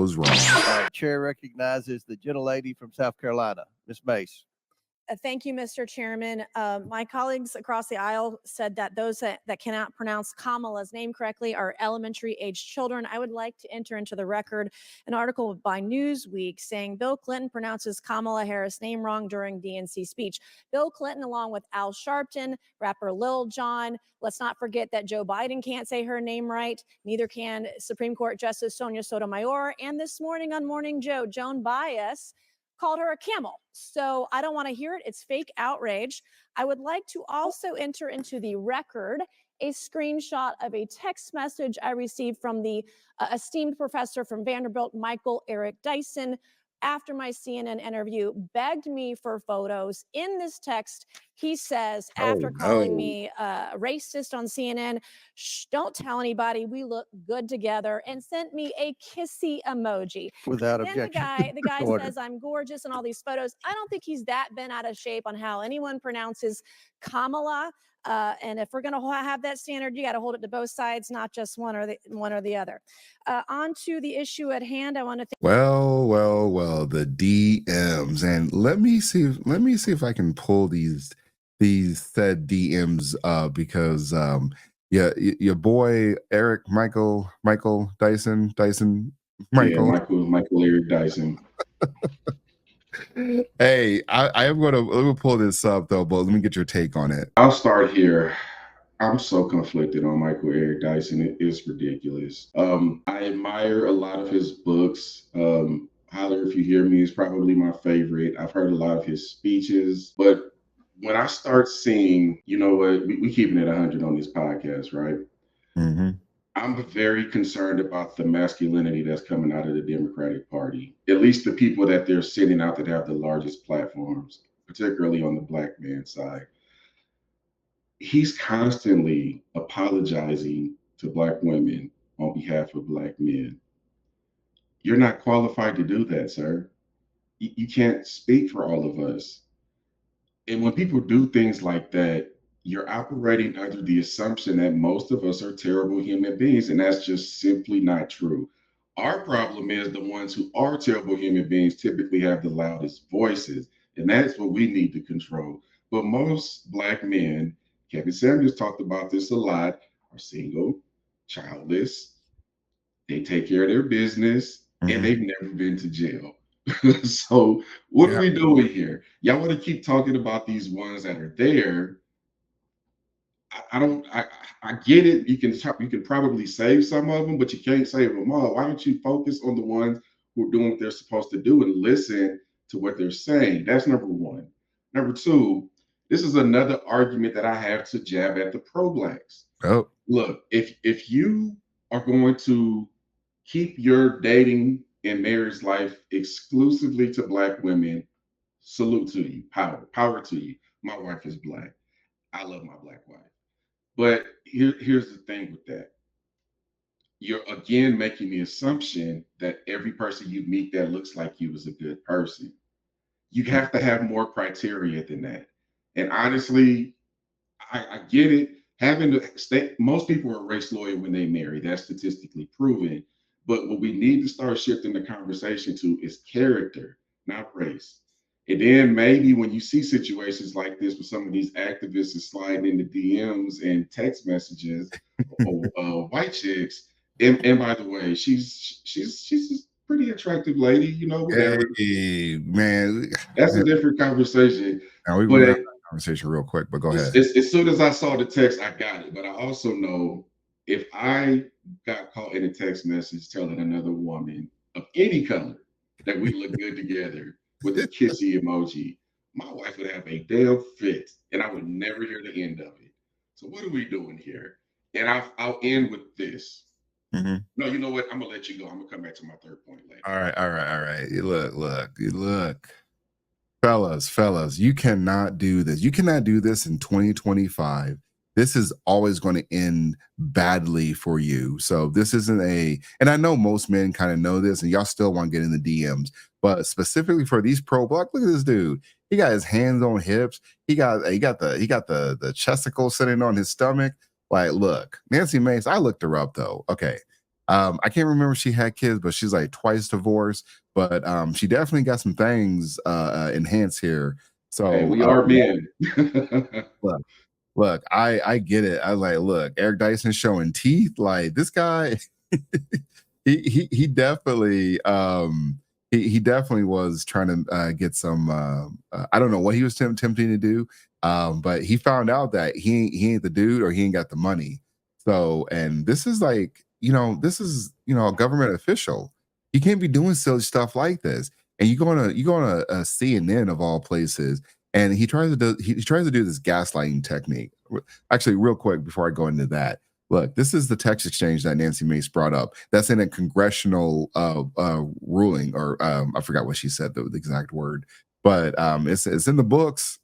goes wrong. All right, Chair recognizes the gentlelady from South Carolina, Ms. Mace. Thank you, Mr. Chairman. My colleagues across the aisle said that those that cannot pronounce Kamala's name correctly are elementary age children. I would like to enter into the record an article by Newsweek saying Bill Clinton pronounces Kamala Harris' name wrong during DNC speech. Bill Clinton, along with Al Sharpton, rapper Lil Jon. Let's not forget that Joe Biden can't say her name right. Neither can Supreme Court Justice Sonia Sotomayor. And this morning on Morning Joe, Joan Baez called her a camel. So I don't want to hear it. It's fake outrage. I would like to also enter into the record a screenshot of a text message I received from the esteemed professor from Vanderbilt, Michael Eric Dyson, after my CNN interview, begged me for photos. In this text, he says, after calling me racist on CNN, shh, don't tell anybody, we look good together, and sent me a kissy emoji. Without then objection. the guy says I'm gorgeous in all these photos. I don't think he's that bent out of shape on how anyone pronounces Kamala. And if we're going to have that standard, you got to hold it to both sides, not just one or the other. On to the issue at hand. I want to Well, the DMs, and let me see if I can pull these said DMs because yeah, your boy Michael Dyson Michael. Yeah, Michael Eric Dyson. Hey, I am let me pull this up though, but let me get your take on it. I'll start here. I'm so conflicted on Michael Eric Dyson. It is ridiculous. I admire a lot of his books. Holler If You Hear Me is probably my favorite. I've heard a lot of his speeches, but when I start seeing, you know what, we keeping it 100 on this podcast, right? Mm-hmm. I'm very concerned about the masculinity that's coming out of the Democratic Party, at least the people that they're sending out that have the largest platforms, particularly on the black man side. He's constantly apologizing to black women on behalf of black men. You're not qualified to do that, sir. You can't speak for all of us. And when people do things like that, you're operating under the assumption that most of us are terrible human beings, and that's just simply not true. Our problem is the ones who are terrible human beings typically have the loudest voices, and that's what we need to control. But most black men, Kevin Samuels talked about this a lot, are single, childless, they take care of their business, and they've never been to jail. So what are we doing here? Y'all want to keep talking about these ones that are there. I get it. You can probably save some of them, but you can't save them all. Why don't you focus on the ones who are doing what they're supposed to do and listen to what they're saying? That's number one. Number two, this is another argument that I have to jab at the pro-blacks. Oh, look, if you are going to keep your dating and marriage life exclusively to black women, salute to you, power to you. My wife is black. I love my black wife. But here's the thing with that. You're again making the assumption that every person you meet that looks like you is a good person. You have to have more criteria than that. And honestly, I get it. Having to stay, most people are race loyal when they marry. That's statistically proven. But what we need to start shifting the conversation to is character, not race. And then maybe when you see situations like this with some of these activists is sliding into DMs and text messages of white chicks, and by the way, she's a pretty attractive lady, you know, whatever. Hey, man. That's a different conversation. Now we will have that conversation real quick, but go ahead. As soon as I saw the text, I got it. But I also know if I got caught in a text message telling another woman of any color that we look good together with a kissy emoji, my wife would have a damn fit, and I would never hear the end of it. So what are we doing here? And I'll end with this. No, you know what? I'm gonna let you go. I'm gonna come back to my third point later. All right. Look. Fellas, you cannot do this. You cannot do this in 2025. This is always going to end badly for you. So this isn't and I know most men kind of know this, and y'all still want to get in the DMs, but specifically for these pro-black, look at this dude. He got his hands on hips. He got the chesticle sitting on his stomach. Like, look, Nancy Mace, I looked her up though. Okay. I can't remember if she had kids, but she's like twice divorced. But she definitely got some things enhanced here. Hey, So we are men. look, look, I get it. I like, look, Eric Dyson showing teeth. Like this guy, he definitely he definitely was trying to get some. I don't know what he was attempting to do, but he found out that he ain't the dude or he ain't got the money. So, and this is like, this is, a government official. You can't be doing silly stuff like this. And you go on a CNN of all places, and he tries to do this gaslighting technique. Actually, real quick before I go into that, look, this is the text exchange that Nancy Mace brought up. That's in a congressional ruling, or I forgot what she said, the exact word, but it's in the books.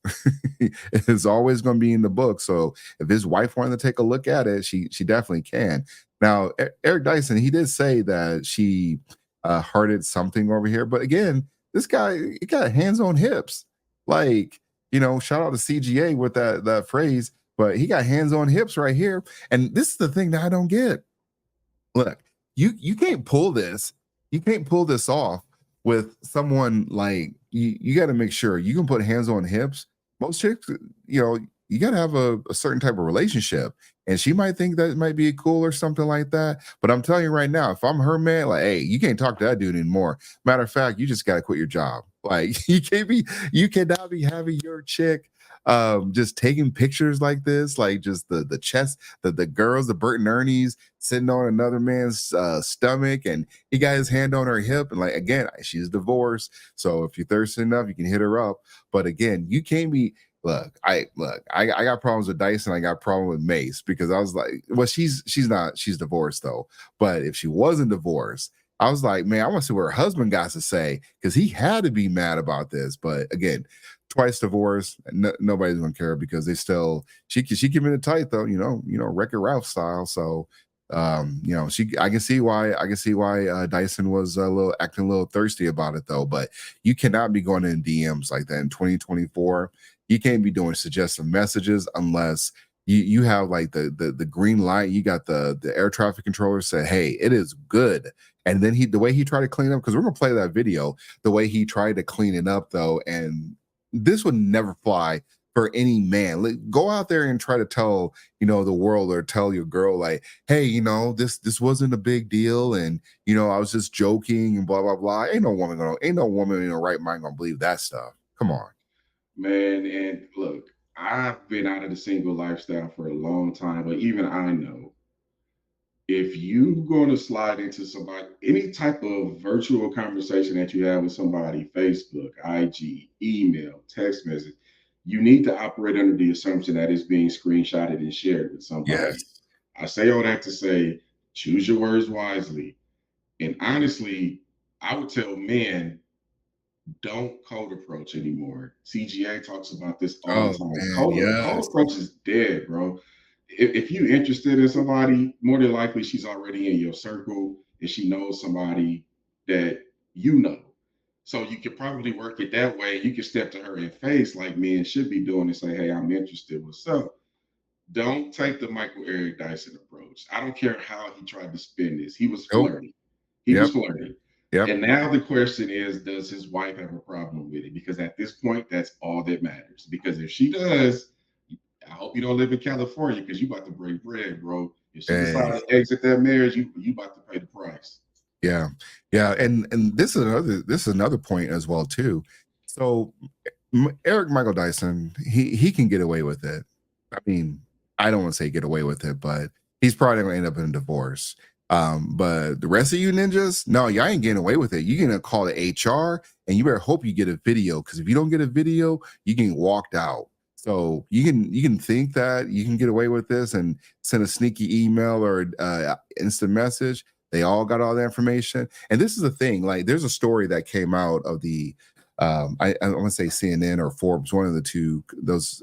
It's always going to be in the book. So if his wife wanted to take a look at it, she definitely can. Now, Eric Dyson, he did say that she hearted something over here, but again, this guy, he got hands on hips. Like, shout out to CGA with that phrase, but he got hands on hips right here. And this is the thing that I don't get. Look, you can't pull this. You can't pull this off with someone like you. You got to make sure you can put hands on hips. Most chicks, you got to have a certain type of relationship, and she might think that might be cool or something like that. But I'm telling you right now, if I'm her man, like, hey, you can't talk to that dude anymore. Matter of fact, you just got to quit your job. Like, you cannot be having your chick just taking pictures like this, like just the chest, the girls, the Bert and Ernie's sitting on another man's stomach, and he got his hand on her hip, and like, again, she's divorced, so if you're thirsty enough, you can hit her up. But again, you can't be. I got problems with Dyson. I got problem with Mace, because I was like, well, she's divorced though. But if she wasn't divorced, I was like, man, I want to see what her husband got to say, because he had to be mad about this. But again, twice divorced, nobody's gonna care, because they still she keeping it tight though, Wreck-It Ralph style. So I can see why Dyson was acting a little thirsty about it though. But you cannot be going in DMs like that in 2024. You can't be doing suggestive messages unless you have like the green light. You got the air traffic controller say, hey, it is good. And then the way he tried to clean up, because we're gonna play that video, the way he tried to clean it up though, and this would never fly for any man. Like, go out there and try to tell the world, or tell your girl like, hey, this wasn't a big deal, and I was just joking and blah blah blah. Ain't no woman in her right mind gonna believe that stuff. Come on. Man, and look, I've been out of the single lifestyle for a long time, but even I know, if you going to slide into somebody, any type of virtual conversation that you have with somebody, Facebook, IG, email, text message, you need to operate under the assumption that it's being screenshotted and shared with somebody. Yes. I say all that to say, choose your words wisely. And honestly, I would tell men, don't cold approach anymore. CGA talks about this all the time. Man, Cold yes. approach is dead, bro. If you're interested in somebody, more than likely she's already in your circle and she knows somebody that you know. So you could probably work it that way. You can step to her in face like men should be doing and say, hey, I'm interested. What's up? Don't take the Michael Eric Dyson approach. I don't care how he tried to spin this. He was Nope. flirty. He was flirty. Yep. And now the question is, does his wife have a problem with it? Because at this point, that's all that matters. Because if she does, I hope you don't live in California, because you about to break bread, bro. If she decides to exit that marriage, you about to pay the price. Yeah. And this is another point as well too. So Eric Michael Dyson, he can get away with it. I mean, I don't want to say get away with it, but he's probably gonna end up in a divorce. But the rest of you ninjas, no, y'all ain't getting away with it. You're gonna call the HR, and you better hope you get a video, because if you don't get a video, you get walked out. So you can think that you can get away with this and send a sneaky email or instant message. They all got all the information. And this is the thing, like, there's a story that came out of the I want to say CNN or Forbes, one of the two, those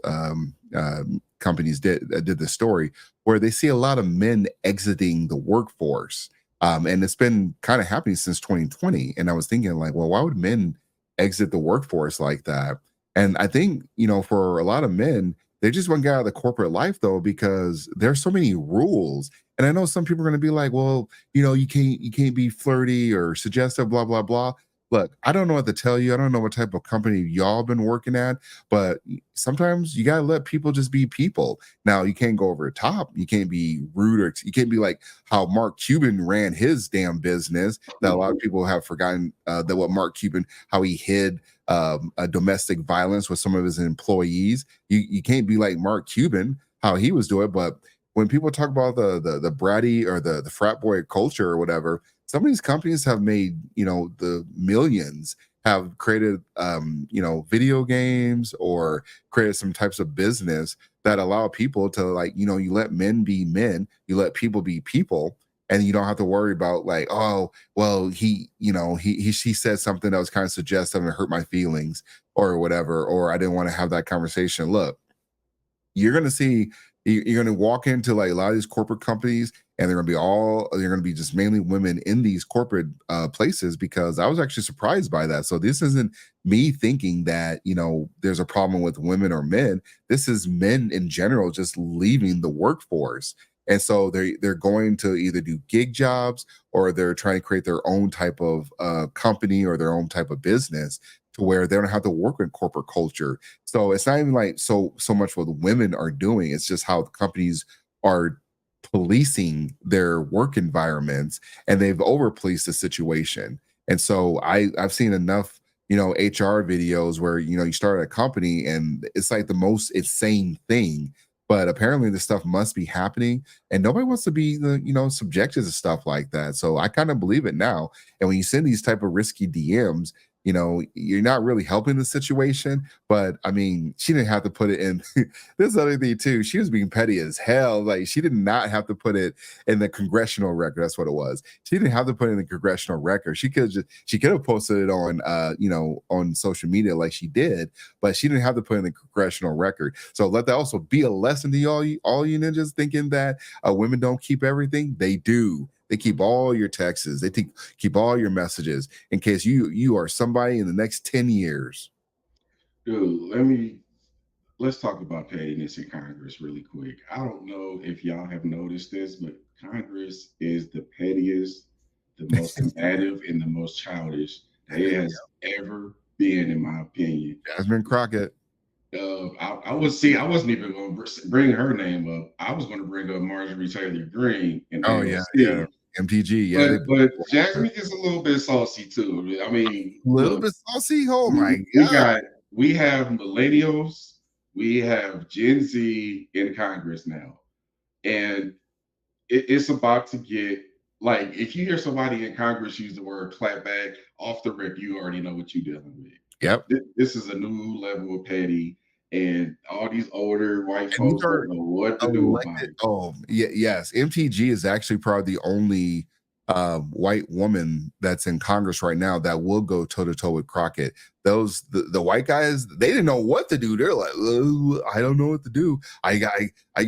companies did this story, where they see a lot of men exiting the workforce. And it's been kind of happening since 2020. And I was thinking, like, well, why would men exit the workforce like that? And I think, for a lot of men, they just want to get out of the corporate life though, because there's so many rules. And I know some people are going to be like, well, you can't be flirty or suggestive, blah, blah, blah. Look, I don't know what to tell you. I don't know what type of company y'all been working at, but sometimes you gotta let people just be people. Now you can't go over the top. You can't be rude, or you can't be like how Mark Cuban ran his damn business. That a lot of people have forgotten that what Mark Cuban, how he hid a domestic violence with some of his employees. You can't be like Mark Cuban, how he was doing. But when people talk about the bratty or the frat boy culture or whatever, some of these companies have made, the millions, have created video games or created some types of business that allow people to, like, you let men be men, you let people be people, and you don't have to worry about, like, oh well, he said something that was kind of suggestive and hurt my feelings or whatever, or I didn't want to have that conversation. Look, you're going to see, you're going to walk into like a lot of these corporate companies, and they're going to be just mainly women in these corporate places, because I was actually surprised by that. So this isn't me thinking that there's a problem with women or men. This is men in general just leaving the workforce. And so they're going to either do gig jobs, or they're trying to create their own type of company or their own type of business, to where they don't have to work in corporate culture. So it's not even like so much what women are doing. It's just how the companies are policing their work environments, and they've over policed the situation. And so I've seen enough, HR videos where, you start a company and it's like the most insane thing. But apparently this stuff must be happening, and nobody wants to be subjected to stuff like that. So I kind of believe it now. And when you send these type of risky DMs, you're not really helping the situation. But I mean, she didn't have to put it in. This other thing too, she was being petty as hell. Like, she did not have to put it in the congressional record. That's what it was. She didn't have to put it in the congressional record. She could have posted it on on social media like she did, but she didn't have to put it in the congressional record. So let that also be a lesson to all you ninjas thinking that women don't keep everything. They do. They keep all your texts. They keep all your messages in case you are somebody in the next 10 years. Dude, let's talk about pettiness in Congress really quick. I don't know if y'all have noticed this, but Congress is the pettiest, the most combative, and the most childish that it has ever been, in my opinion. Jasmine Crockett. I wasn't even going to bring her name up. I was going to bring up Marjorie Taylor Greene and Oh yeah. MTG, yeah. But Jasmine is a little bit saucy too. I mean, A little look, bit saucy. Oh my god. we have millennials, we have Gen Z in Congress now, and it's about to get, like, if you hear somebody in Congress use the word clapback off the rip, you already know what you're dealing with. Yep. This is a new level of petty, and all these older white And folks don't know what to do about it. Oh, yeah, yes. MTG is actually probably the only white woman that's in Congress right now that will go toe to toe with Crockett. The white guys, they didn't know what to do. They're like, "Oh, I don't know what to do. I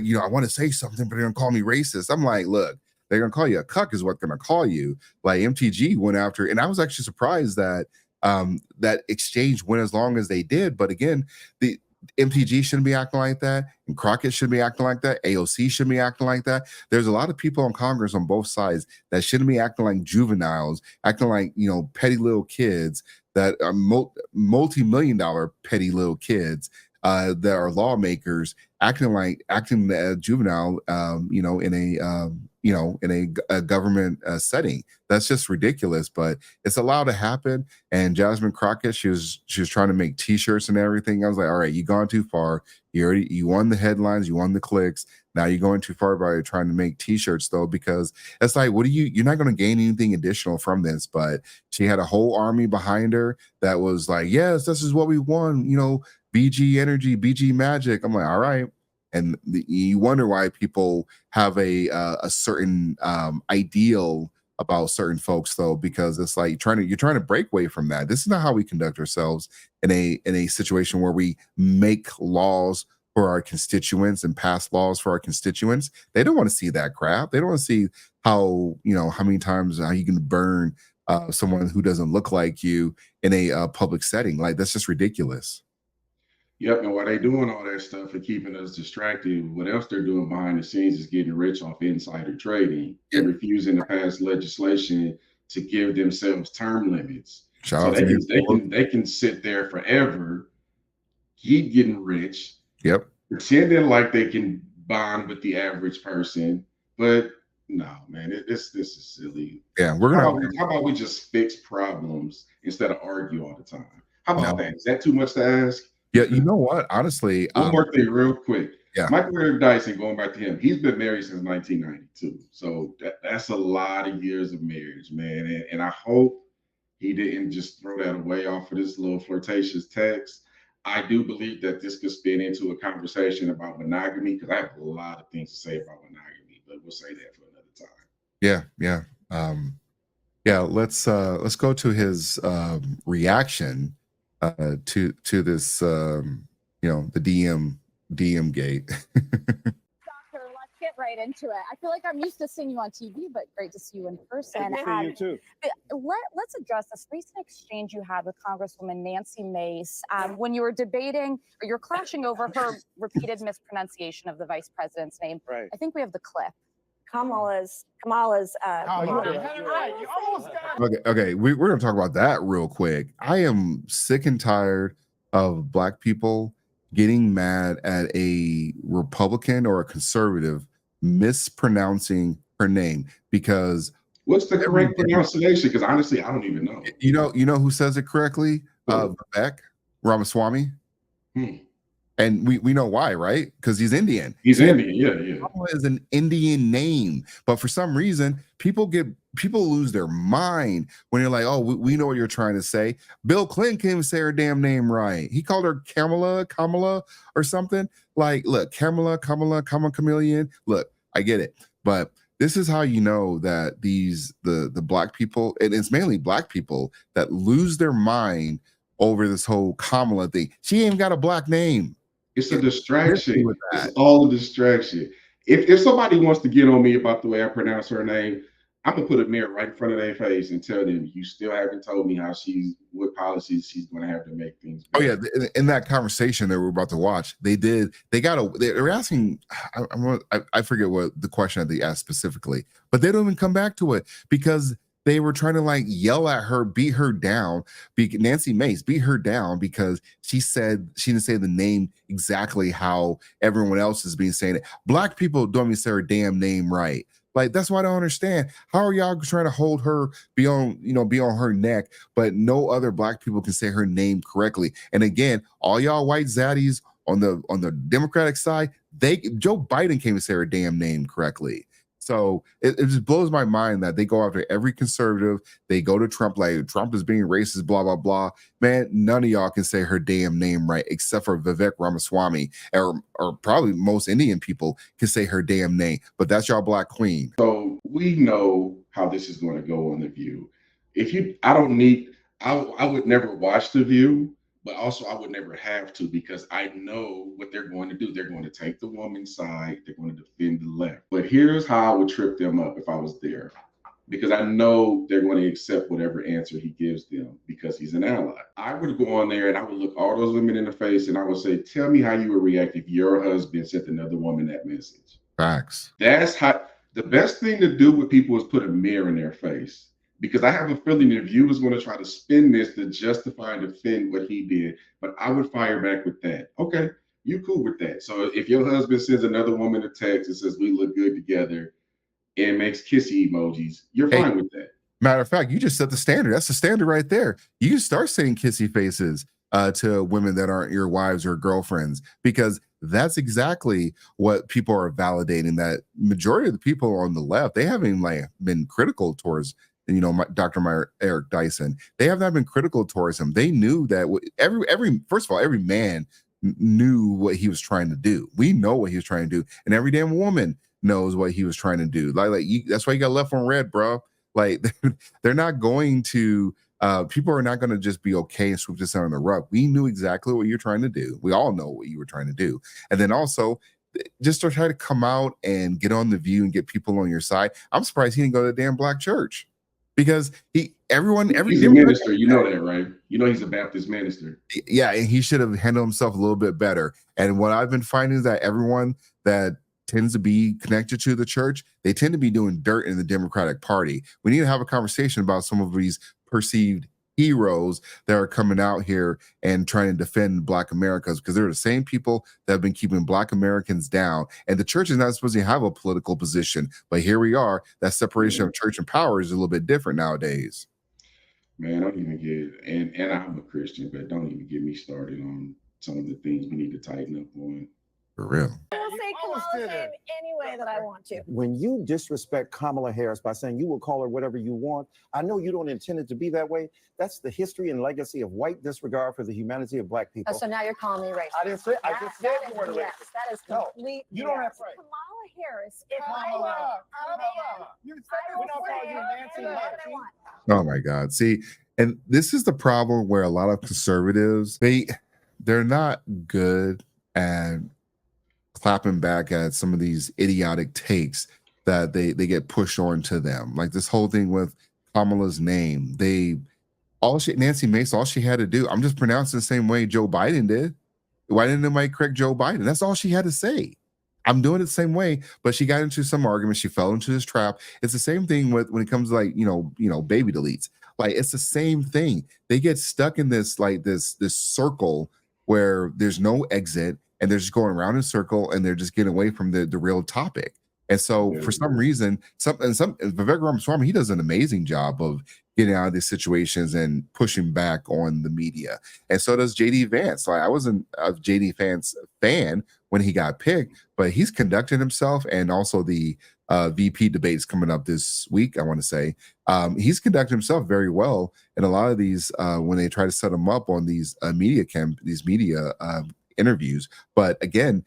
want to say something, but they're gonna call me racist." I'm like, look, they're gonna call you a cuck, is what they're gonna call you. Like, MTG went after, and I was actually surprised that that exchange went as long as they did. But again, the MTG shouldn't be acting like that, and Crockett should be acting like that. AOC should be acting like that. There's a lot of people in Congress on both sides that shouldn't be acting like juveniles, acting like petty little kids that are multi-million-dollar petty little kids that are lawmakers, acting juvenile, in a government setting. That's just ridiculous. But it's allowed to happen. And Jasmine Crockett, she was trying to make T-shirts and everything. I was like, all right, you gone too far. You won the headlines, you won the clicks. Now you're going too far by trying to make T-shirts, though, because it's like, you're not going to gain anything additional from this. But she had a whole army behind her that was like, yes, this is what we won. BG Energy, BG Magic. I'm like, all right. And you wonder why people have a certain ideal about certain folks, though, because it's like you're trying to break away from that. This is not how we conduct ourselves in a situation where we make laws for our constituents and pass laws for our constituents. They don't want to see that crap. They don't want to see how many times how you can burn someone who doesn't look like you in a public setting. Like, that's just ridiculous. Yep, and while they doing all that stuff and keeping us distracted, what else they're doing behind the scenes is getting rich off insider trading and refusing to pass legislation to give themselves term limits. Shout So out to you. they can sit there forever, keep getting rich, Yep. pretending like they can bond with the average person, but no, man, this is silly. Yeah, we're gonna. How about we just fix problems instead of argue all the time? How about No. that? Is that too much to ask? Yeah, you know what? Honestly, One more thing, real quick. Yeah. Michael Eric Dyson, going back to him, he's been married since 1992. So that's a lot of years of marriage, man. And I hope he didn't just throw that away off of this little flirtatious text. I do believe that this could spin into a conversation about monogamy because I have a lot of things to say about monogamy, but we'll say that for another time. Yeah. Yeah, let's go to his reaction to this the DM gate. Doctor, let's get right into it. I feel like I'm used to seeing you on TV, but great to see you in person. Good to see you too. Let's address this recent exchange you had with Congresswoman Nancy Mace when you were debating or you're clashing over her repeated mispronunciation of the vice president's name. Right. I think we have the clip. Kamala's. Okay, we're gonna talk about that real quick. I am sick and tired of Black people getting mad at a Republican or a conservative mispronouncing her name because what's the correct pronunciation? Because honestly, I don't even know. You know who says it correctly? Vivek Ramaswamy. And we know why, right? Because he's Indian. He's Indian, yeah. Kamala is an Indian name, but for some reason, people lose their mind when you're like, oh, we know what you're trying to say. Bill Clinton can't even say her damn name right. He called her Kamala, or something. Like, look, Kamala, chameleon. Look, I get it, but this is how you know that the Black people, and it's mainly Black people that lose their mind over this whole Kamala thing. She ain't got a Black name. It's a distraction. It's all a distraction. If somebody wants to get on me about the way I pronounce her name, I'm gonna put a mirror right in front of their face and tell them, you still haven't told me what policies she's gonna have to make things better. Oh yeah, in that conversation that we're about to watch, they were asking, I forget what the question that they asked specifically, but they don't even come back to it because they were trying to like yell at her, beat her down. Nancy Mace beat her down because she said she didn't say the name exactly how everyone else is being saying it. Black people don't even say her damn name right. Like, that's why I don't understand. How are y'all trying to hold her, be on her neck, but no other Black people can say her name correctly? And again, all y'all white zaddies on the Democratic side, Joe Biden can't even say her damn name correctly. So it just blows my mind that they go after every conservative. They go to Trump like Trump is being racist, blah, blah, blah. Man, none of y'all can say her damn name right except for Vivek Ramaswamy, or probably most Indian people can say her damn name. But that's y'all Black queen. So we know how this is going to go on The View. I would never watch The View, but also I would never have to because I know what they're going to do. They're going to take the woman's side. They're going to defend the left. But here's how I would trip them up if I was there, because I know they're going to accept whatever answer he gives them because he's an ally. I would go on there and I would look all those women in the face and I would say, tell me how you would react if your husband sent another woman that message. Facts. That's how the best thing to do with people is put a mirror in their face. Because I have a feeling the View is going to try to spin this to justify and defend what he did. But I would fire back with that. Okay, you cool with that. So if your husband sends another woman a text and says, we look good together, and makes kissy emojis, you're fine with that. Matter of fact, you just set the standard. That's the standard right there. You can start saying kissy faces to women that aren't your wives or girlfriends, because that's exactly what people are validating. That majority of the people on the left, they haven't been critical towards Dr. Eric Dyson. They have not been critical towards him. They knew that first of all, every man knew what he was trying to do. We know what he was trying to do, and every damn woman knows what he was trying to do. That's why you got left on red, bro. Like they're not going to. People are not going to just be okay and sweep this under the rug. We knew exactly what you're trying to do. We all know what you were trying to do, and then also, just to try to come out and get on The View and get people on your side. I'm surprised he didn't go to the damn Black church. because every He's a minister. You know that, right? You know he's a Baptist minister. Yeah, and he should have handled himself a little bit better. And what I've been finding is that everyone that tends to be connected to the church, they tend to be doing dirt in the Democratic Party. We need to have a conversation about some of these perceived heroes that are coming out here and trying to defend Black Americans, because they're the same people that have been keeping Black Americans down. And the church is not supposed to have a political position, but here we are. That separation of church and power is a little bit different nowadays. Man, don't even get, and I'm a Christian, but don't even get me started on some of the things we need to tighten up on. For real. I will say Kamala's name any way that I want to. When you disrespect Kamala Harris by saying you will call her whatever you want, I know you don't intend it to be that way. That's the history and legacy of white disregard for the humanity of Black people. Oh, so now you're calling me racist. I didn't say. I just said you weren't a Yes, racist. that is No, complete. you don't have BS. right. Kamala Harris. Kamala. You said I we will don't say call you Nancy anything I Pelosi. want. Oh my God. See, and this is the problem where a lot of conservatives, they're not good at clapping back at some of these idiotic takes that they get pushed on to them. Like this whole thing with Kamala's name. Nancy Mace, all she had to do, I'm just pronouncing the same way Joe Biden did. Why didn't anybody correct Joe Biden? That's all she had to say. I'm doing it the same way, but she got into some argument. She fell into this trap. It's the same thing when it comes to like, baby deletes. Like it's the same thing. They get stuck in this circle where there's no exit and they're just going around in a circle and they're just getting away from the real topic. And so for some reason, Vivek Ramaswamy, he does an amazing job of getting out of these situations and pushing back on the media. And so does JD Vance. Like I wasn't a JD Vance fan when he got picked, but he's conducting himself, and also the VP debates coming up this week, I want to say. He's conducting himself very well. And a lot of these, when they try to set him up on these media interviews. But again,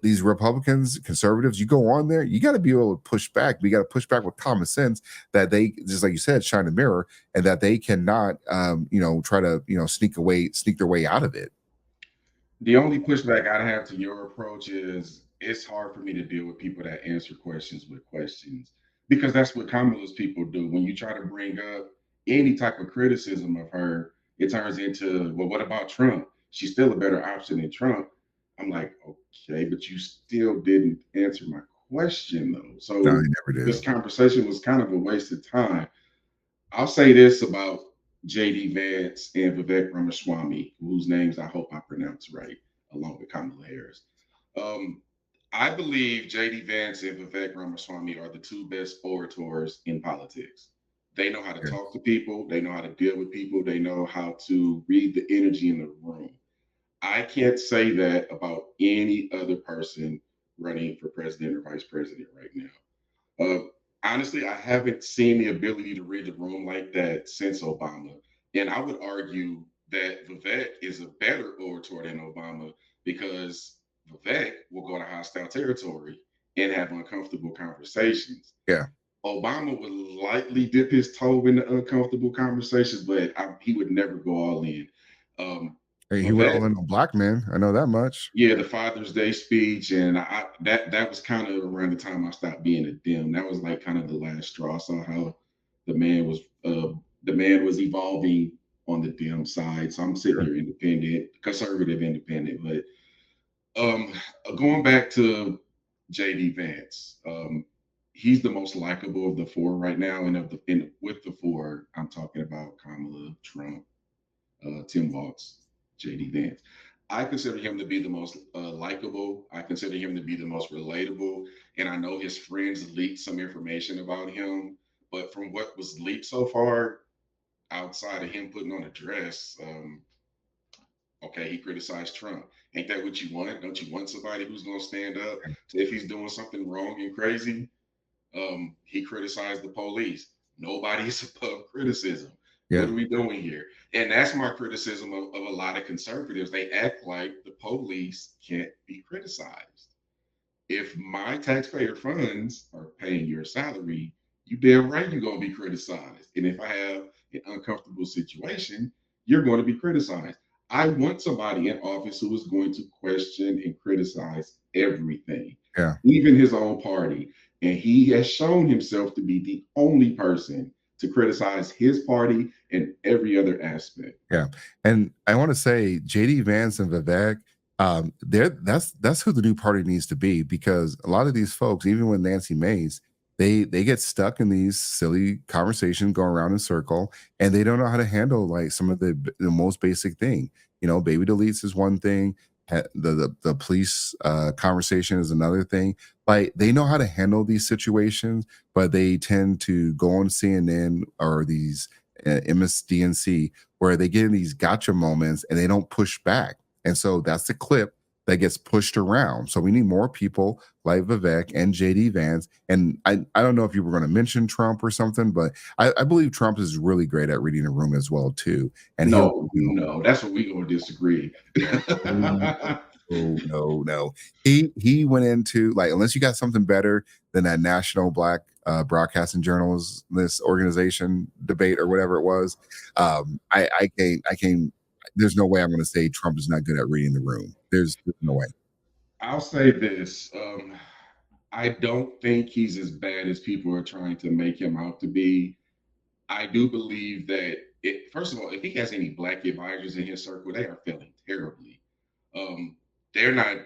these Republicans, conservatives, you go on there, you got to be able to push back. We got to push back with common sense that they, just like you said, shine a mirror, and that they cannot, try to, sneak their way out of it. The only pushback I have to your approach is it's hard for me to deal with people that answer questions with questions, because that's what Kamala's people do. When you try to bring up any type of criticism of her, it turns into, well, what about Trump? She's still a better option than Trump. I'm like, okay, but you still didn't answer my question though. So No, you never did. This conversation was kind of a waste of time. I'll say this about JD Vance and Vivek Ramaswamy, whose names I hope I pronounce right, along with Kamala Harris. I believe JD Vance and Vivek Ramaswamy are the two best orators in politics. They know how to talk to people. They know how to deal with people. They know how to read the energy in the room. I can't say that about any other person running for president or vice president right now. Honestly, I haven't seen the ability to read the room like that since Obama. And I would argue that Vivek is a better orator than Obama, because Vivek will go to hostile territory and have uncomfortable conversations. Yeah. Obama would lightly dip his toe in the uncomfortable conversations, but he would never go all in. He went all in on black men. I know that much. Yeah, the Father's Day speech, and that was kind of around the time I stopped being a Dem. That was like kind of the last straw. I saw how the man was evolving on the Dem side. So I'm sitting here independent, conservative independent. But going back to JD Vance, he's the most likable of the four right now, and with the four, I'm talking about Kamala, Trump, Tim Walz, JD Vance. I consider him to be the most likable. I consider him to be the most relatable. And I know his friends leaked some information about him, but from what was leaked so far, outside of him putting on a dress, okay, he criticized Trump. Ain't that what you want? Don't you want somebody who's going to stand up if he's doing something wrong and crazy? He criticized the police. Nobody's above criticism. Yeah. What are we doing here? And that's my criticism of a lot of conservatives. They act like the police can't be criticized. If my taxpayer funds are paying your salary, you damn right you're going to be criticized. And if I have an uncomfortable situation, you're going to be criticized. I want somebody in office who is going to question and criticize everything, even his own party. And he has shown himself to be the only person to criticize his party in every other aspect. Yeah, and I want to say JD Vance and Vivek, that's who the new party needs to be, because a lot of these folks, even with Nancy Mace, they get stuck in these silly conversations going around in circle, and they don't know how to handle like some of the most basic thing. You know, baby deletes is one thing. The police conversation is another thing. Like, they know how to handle these situations, but they tend to go on CNN or these MSDNC, where they get in these gotcha moments and they don't push back. And so that's the clip that gets pushed around. So we need more people like Vivek and JD Vance. And I don't know if you were going to mention Trump or something, but I believe Trump is really great at reading the room as well too. And no, that's what we gonna disagree. No. He went into, like, unless you got something better than that National Black Broadcasting Journalist organization debate or whatever it was, I can't. There's no way I'm going to say Trump is not good at reading the room. There's no way. I'll say this: I don't think he's as bad as people are trying to make him out to be. I do believe that, first of all, if he has any black advisors in his circle, they are failing terribly. They're not.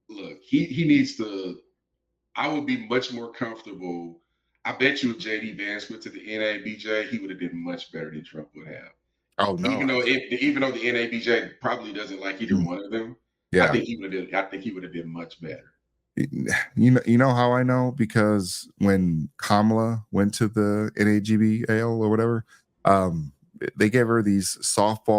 Look, he needs to. I would be much more comfortable. I bet you if JD Vance went to the NABJ, he would have been much better than Trump would have. Oh no! Even though the NABJ probably doesn't like either one of them, yeah, I think he would have been much better. You know how I know? Because when Kamala went to the NAGBAL or whatever, they gave her these soft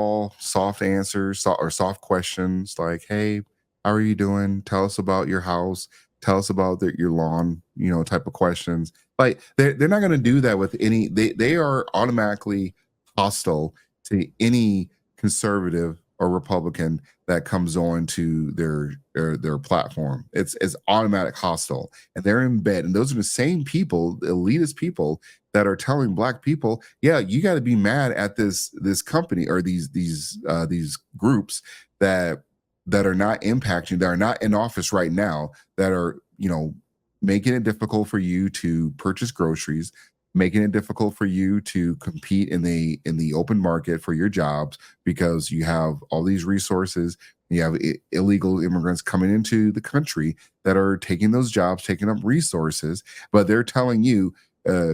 answers or soft questions like, "Hey, how are you doing? Tell us about your house. Tell us about your lawn." You know, type of questions. Like, they're not going to do that with any. They are automatically hostile to any conservative or Republican that comes on to their platform. It's automatic hostile, and they're in bed. And those are the same people, the elitist people, that are telling black people, yeah, you got to be mad at this company or these groups that are not impacting, that are not in office right now, that are, you know, making it difficult for you to purchase groceries, making it difficult for you to compete in the open market for your jobs, because you have all these resources. You have illegal immigrants coming into the country that are taking those jobs, taking up resources, but they're telling you,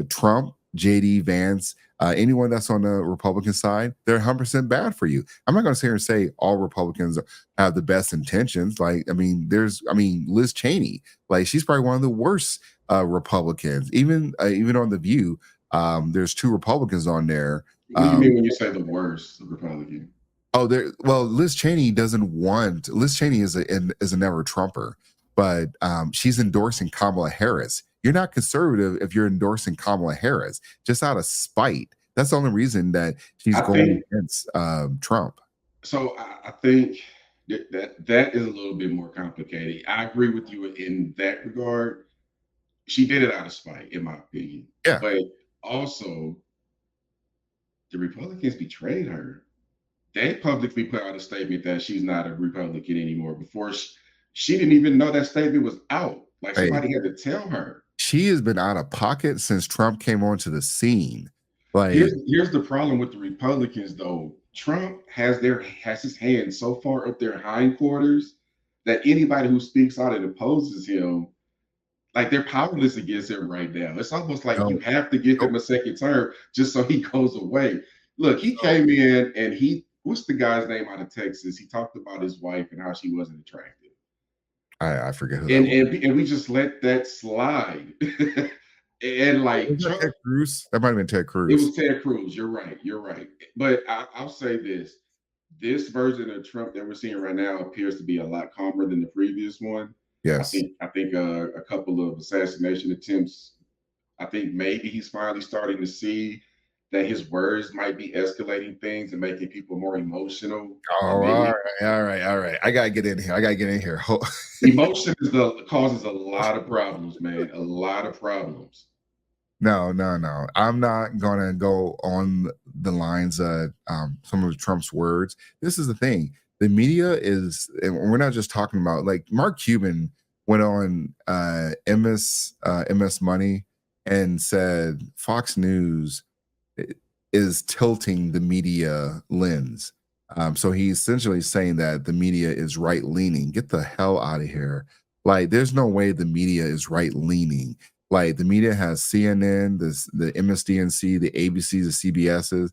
Trump, JD Vance, anyone that's on the Republican side, they're 100% bad for you. I'm not going to sit here and say all Republicans have the best intentions. Like, I mean, Liz Cheney, like, she's probably one of the worst Republicans. Even on The View, there's two Republicans on there. What do you mean when you say the worst Republican? Oh, Liz Cheney is a never Trumper, but she's endorsing Kamala Harris. You're not conservative if you're endorsing Kamala Harris, just out of spite. That's the only reason that she's going against Trump. So I think that is a little bit more complicated. I agree with you in that regard. She did it out of spite, in my opinion. Yeah. But also, the Republicans betrayed her. They publicly put out a statement that she's not a Republican anymore. Before she didn't even know that statement was out. Like, somebody had to tell her. She has been out of pocket since Trump came onto the scene. Like, here's the problem with the Republicans, though. Trump has his hands so far up their hindquarters that anybody who speaks out and opposes him, like, they're powerless against him right now. It's almost like you have to give him a second term just so he goes away. Look, he came in and what's the guy's name out of Texas? He talked about his wife and how she wasn't attractive. I forget who that was. And we just let that slide. And like, Trump, Ted Cruz? That might have been Ted Cruz. It was Ted Cruz. You're right. But I'll say this: this version of Trump that we're seeing right now appears to be a lot calmer than the previous one. Yes, I think a couple of assassination attempts. I think maybe he's finally starting to see that his words might be escalating things and making people more emotional. Oh, all right. I gotta get in here. Emotion causes a lot of problems, man. A lot of problems. No. I'm not gonna go on the lines of some of Trump's words. This is the thing. The media is, and we're not just talking about, like, Mark Cuban went on MS Money and said Fox News is tilting the media lens. So he's essentially saying that the media is right leaning. Get the hell out of here. Like, there's no way the media is right leaning. Like, the media has CNN, the MSDNC, the ABCs, the CBSs.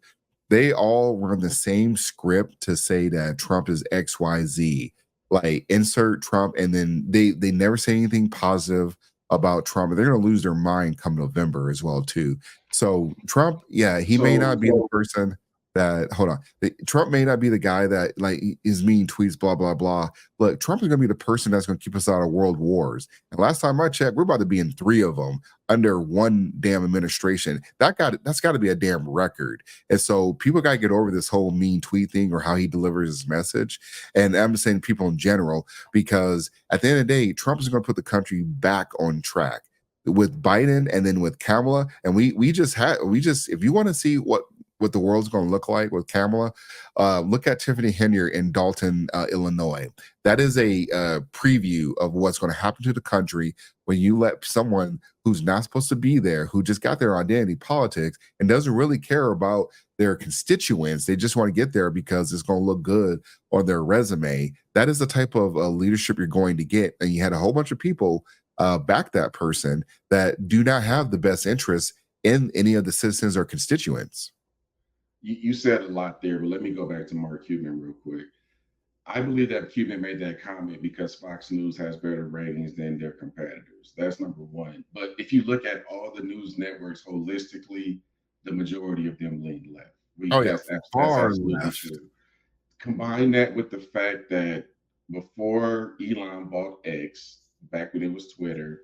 They all run the same script to say that Trump is XYZ. Like, insert Trump, and then they never say anything positive about Trump. They're going to lose their mind come November as well too. So Trump, yeah, he may not be the person that, hold on, Trump may not be the guy that like is mean tweets, blah blah blah. Look, Trump is going to be the person that's going to keep us out of world wars. And last time I checked, we're about to be in 3 of them under one damn administration. That's got to be a damn record. And so people got to get over this whole mean tweet thing or how he delivers his message. And I'm saying people in general, because at the end of the day, Trump is going to put the country back on track with Biden and then with Kamala. And we just if you want to see what the world's going to look like with Kamala, look at Tiffany Henry in Dalton, Illinois. That is a preview of what's going to happen to the country when you let someone who's not supposed to be there, who just got their identity politics and doesn't really care about their constituents. They just want to get there because it's going to look good on their resume. That is the type of leadership you're going to get. And you had a whole bunch of people back that person that do not have the best interests in any of the citizens or constituents. You said a lot there, but let me go back to Mark Cuban real quick. I believe that Cuban made that comment because Fox News has better ratings than their competitors. That's number one. But if you look at all the news networks holistically, the majority of them lean left. That's absolutely true. Combine that with the fact that before Elon bought X, back when it was Twitter,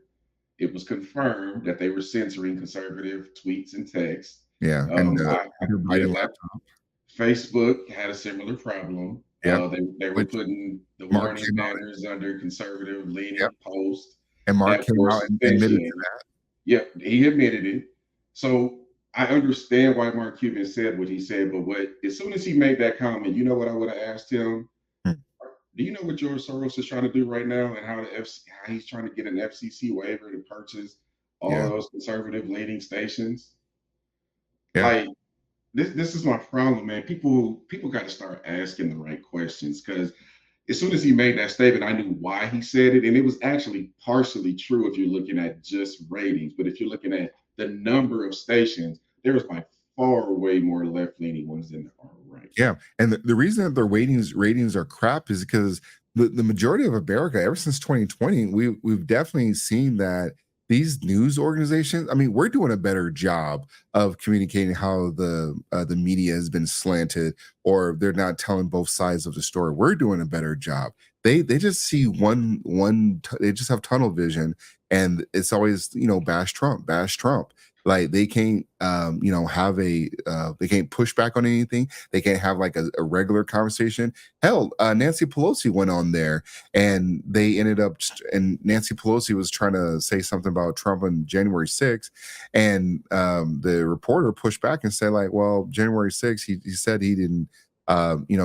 it was confirmed that they were censoring conservative tweets and texts. Yeah, Facebook had a similar problem. Yeah, they were putting the warning banners under conservative leaning posts. And Mark came out and admitted to that. Yep, he admitted it. So I understand why Mark Cuban said what he said, but as soon as he made that comment, you know what I would have asked him? Do you know what George Soros is trying to do right now, and how he's trying to get an FCC waiver to purchase all those conservative leading stations? Yeah. Like, this is my problem, man. People got to start asking the right questions, because as soon as he made that statement, I knew why he said it, and it was actually partially true if you're looking at just ratings. But if you're looking at the number of stations, there was by far way more left-leaning ones than there are right. Yeah, and the reason that their ratings are crap is because the majority of America, ever since 2020, we've definitely seen that these news organizations, I mean, we're doing a better job of communicating how the media has been slanted, or they're not telling both sides of the story. We're doing a better job. They just see they just have tunnel vision, and it's always, bash Trump. Like, they can't they can't push back on anything. They can't have like a regular conversation. Hell, Nancy Pelosi went on there, and they ended up, and Nancy Pelosi was trying to say something about Trump on January 6th, and the reporter pushed back and said, like, well, January 6th, he said he didn't,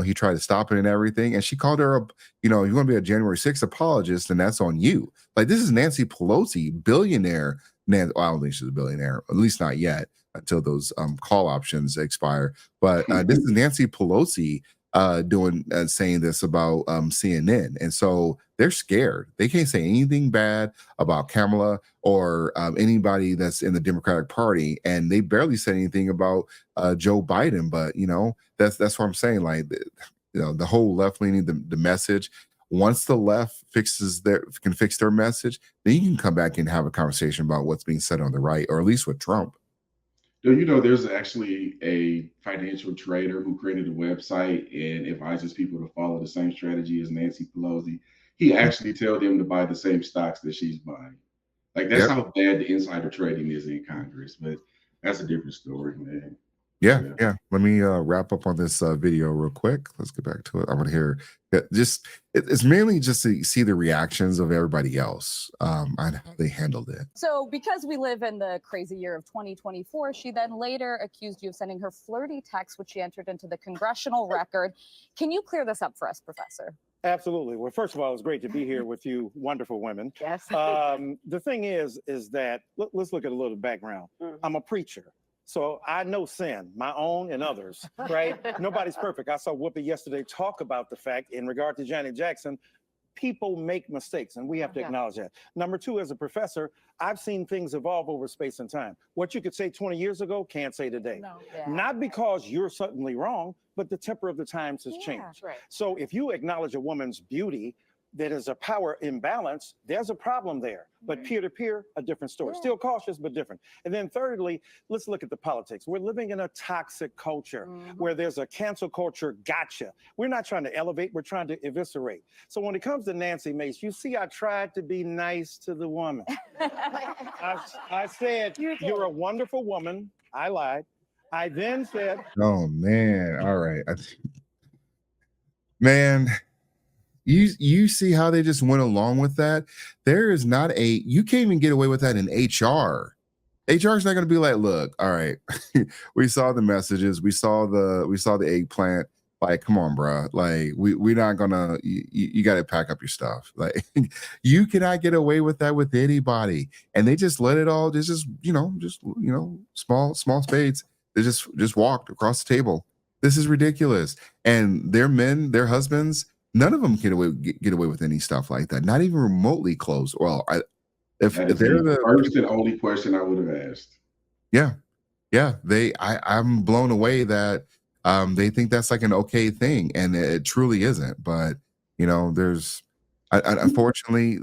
he tried to stop it and everything, and she called her you want to be a January 6th apologist, and that's on you. Like, this is Nancy Pelosi, billionaire. Well, I don't think she's a billionaire, at least not yet, until those call options expire. But this is Nancy Pelosi saying this about CNN, and so they're scared. They can't say anything bad about Kamala or anybody that's in the Democratic Party, and they barely said anything about Joe Biden. But that's what I'm saying. Like, the whole left leaning, the message. Once the left can fix their message, then you can come back and have a conversation about what's being said on the right, or at least with Trump. There's actually a financial trader who created a website and advises people to follow the same strategy as Nancy Pelosi. He actually tells them to buy the same stocks that she's buying. Like, that's how bad the insider trading is in Congress. But that's a different story, man. Yeah. Let me wrap up on this video real quick. Let's get back to it. I want to hear it's mainly just to see the reactions of everybody else on how they handled it. So because we live in the crazy year of 2024, she then later accused you of sending her flirty text, which she entered into the congressional record. Can you clear this up for us, Professor? Absolutely. Well, first of all, it's great to be here with you wonderful women. Yes. The thing is that let's look at a little background. I'm a preacher. So I know sin, my own and others, right? Nobody's perfect. I saw Whoopi yesterday talk about the fact in regard to Janet Jackson, people make mistakes and we have to acknowledge that. Number two, as a professor, I've seen things evolve over space and time. What you could say 20 years ago, can't say today. No. Not because you're certainly wrong, but the temper of the times has changed. Right. So if you acknowledge a woman's beauty, that is a power imbalance, there's a problem there. But peer to peer, a different story. Still cautious, but different. And then thirdly, let's look at the politics. We're living in a toxic culture where there's a cancel culture gotcha. We're not trying to elevate, we're trying to eviscerate. So when it comes to Nancy Mace, you see, I tried to be nice to the woman. I said, you're a wonderful woman. I lied. I then said, Oh man. All right. Man, you see how they just went along with that? There is not you can't even get away with that in HR. HR is not going to be like, look, all right, we saw the messages, we saw the eggplant. Like, come on, bro. Like, we're not gonna. You got to pack up your stuff. Like, you cannot get away with that with anybody. And they just let it all. Just small spades. They just walked across the table. This is ridiculous. And their men, their husbands, none of them get away with any stuff like that. Not even remotely close. Well, if That is they're the the first and only question I would have asked. yeah. I'm blown away that they think that's like an okay thing, and it truly isn't. But there's unfortunately,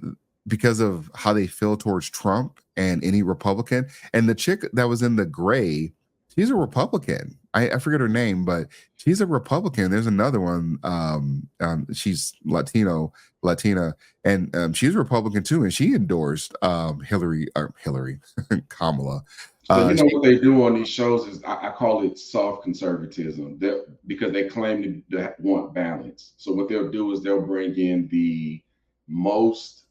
because of how they feel towards Trump and any Republican, and the chick that was in the gray, she's a Republican. I forget her name, but she's a Republican. There's another one. She's Latina, and she's a Republican too, and she endorsed Hillary Kamala. So what they do on these shows is I call it soft conservatism, because they claim to want balance. So what they'll do is they'll bring in the most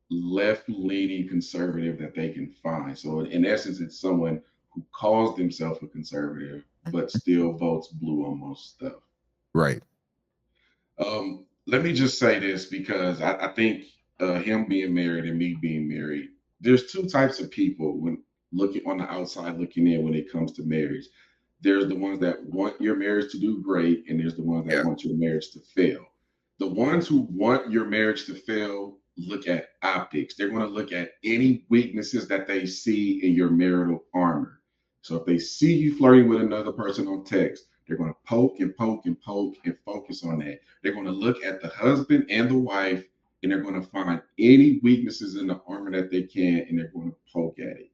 left-leaning conservative that they can find. So in essence, it's someone who calls themselves a conservative but still votes blue on most stuff. Right. Let me just say this, because I think him being married and me being married, there's two types of people when looking on the outside looking in when it comes to marriage. There's the ones that want your marriage to do great, and there's the ones that want your marriage to fail. The ones who want your marriage to fail look at optics. They're going to look at any weaknesses that they see in your marital armor. So if they see you flirting with another person on text, they're going to poke and poke and poke and focus on that. They're going to look at the husband and the wife, and they're going to find any weaknesses in the armor that they can, and they're going to poke at it.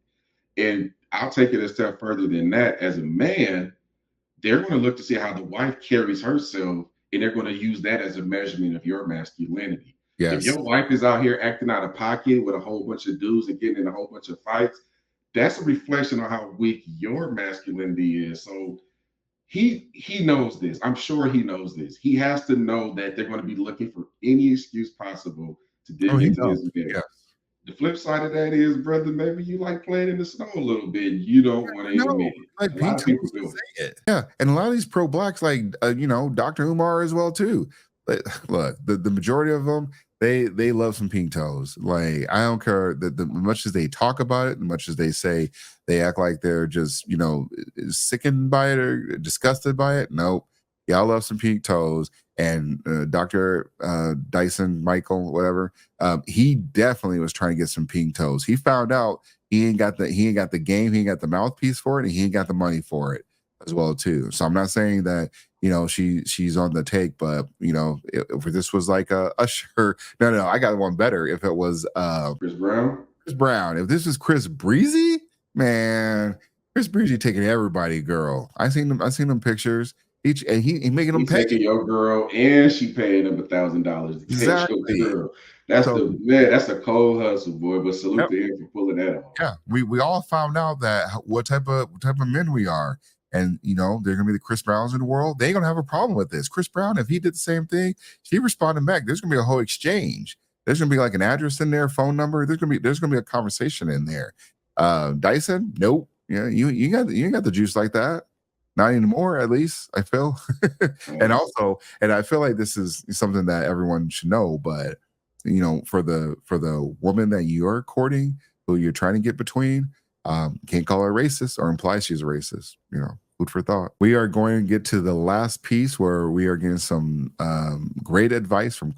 And I'll take it a step further than that. As a man, they're going to look to see how the wife carries herself, and they're going to use that as a measurement of your masculinity. Yes. If your wife is out here acting out of pocket with a whole bunch of dudes and getting in a whole bunch of fights, that's a reflection on how weak your masculinity is. So he knows this. I'm sure he knows this. He has to know that they're going to be looking for any excuse possible to dig into his marriage. Yeah. The flip side of that is, brother, maybe you like playing in the snow a little bit. You don't want to admit it. Like, a lot of people do it. Yeah, and a lot of these pro-blacks, like Dr. Umar as well too. But look, the majority of them, they love some pink toes. Like, I don't care the much as they talk about it, as much as they say they act like they're just sickened by it or disgusted by it. Nope, y'all love some pink toes. And Dr. Dyson, Michael, whatever, he definitely was trying to get some pink toes. He found out he ain't got the game, he ain't got the mouthpiece for it, and he ain't got the money for it as well too. So I'm not saying that she's on the take, but if this was like a Usher, no, I got one better. If it was Chris Brown, if this was Chris Breezy, man, Chris Breezy taking everybody, girl. I seen them pictures. He making them pay. Taking your girl, and she paying him $1,000 to take your girl. That's a cold hustle, boy. But salute to him for pulling that off. Yeah, we all found out that what type of men we are, and they're gonna be the Chris Browns in the world. They ain't gonna have a problem with this. Chris Brown, if he did the same thing, she responded back. There's gonna be a whole exchange. There's gonna be like an address in there, phone number. There's gonna be a conversation in there. Dyson, nope. Yeah, you ain't got the juice like that. Not anymore, at least I feel. and I feel like this is something that everyone should know. But for the woman that you're courting, who you're trying to get between, Can't call her racist or imply she's a racist. You know, food for thought. We are going to get to the last piece where we are getting some great advice from